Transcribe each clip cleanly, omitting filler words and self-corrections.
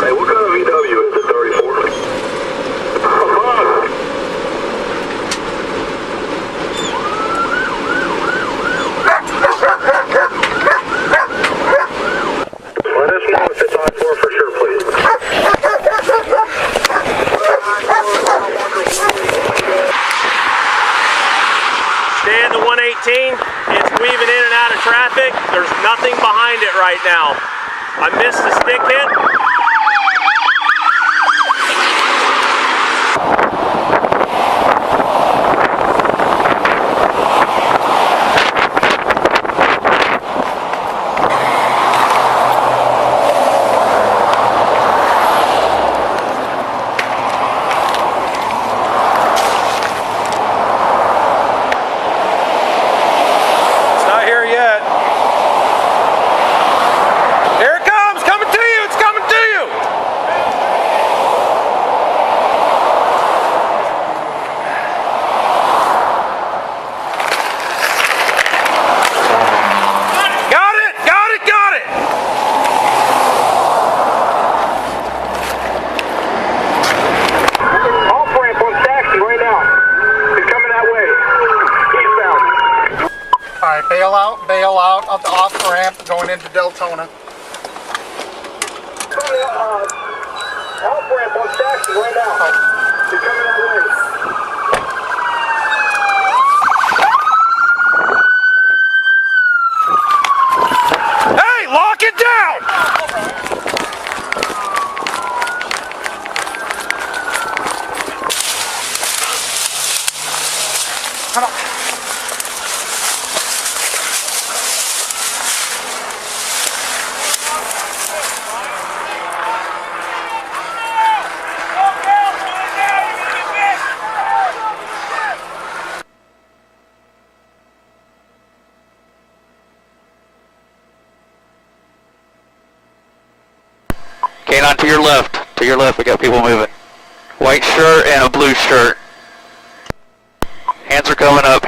Hey, what kind of VW is it, 34? Let us know if it's on 4 for sure, please. Stay in the 118. It's weaving in and out of traffic. There's nothing behind it right now. I missed the stick hit. Bail out of the off ramp going into Deltona. Off ramp on Saxon right now. You're coming that way. Hey, lock it down! Come on. Canine to your left, we got people moving. White shirt and a blue shirt. Hands are coming up,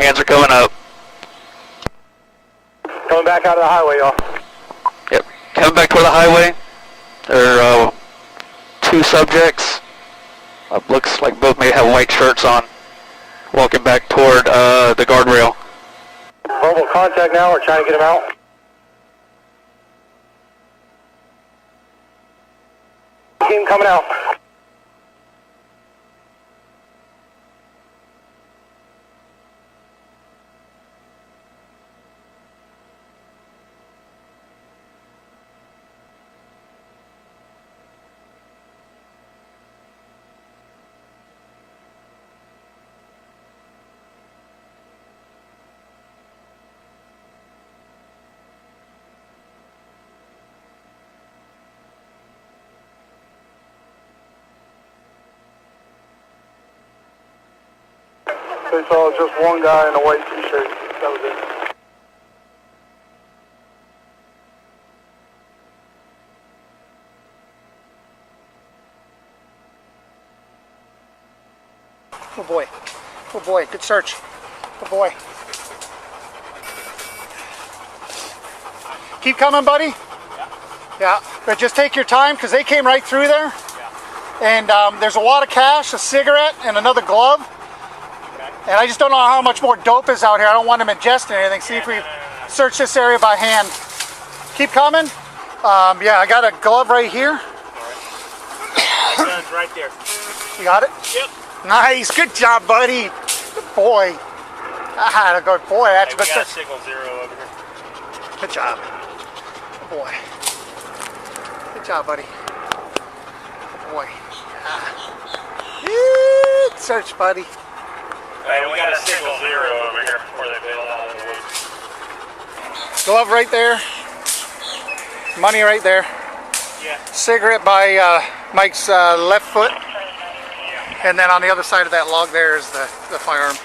Coming back out of the highway, y'all. Yep, coming back toward the highway. There are 2 subjects. Looks like both may have white shirts on. Walking back toward the guardrail. Verbal contact now, we're trying to get him out. Team coming out. They saw just one guy in a white t-shirt. That was it. Oh boy. Oh boy. Good search. Oh boy. Keep coming, buddy. Yeah. But just take your time because they came right through there. And there's a lot of cash, a cigarette, and another glove. And I just don't know how much more dope is out here. I don't want them ingesting anything. See if we search this area by hand. Keep coming. Yeah, I got a glove right here. Gun's right there. You got it? Yep. Nice. Good job, buddy. Good boy. Ah, good boy. That's Hey, we got good. signal 0 over here. Good job. Good boy. Good job, buddy. Good boy. Ah. Good search, buddy. Hey, we got a signal 0 over here before they bail out of the woods. Glove right there. Money right there. Yeah. Cigarette by Mike's left foot. And then on the other side of that log there is the firearm.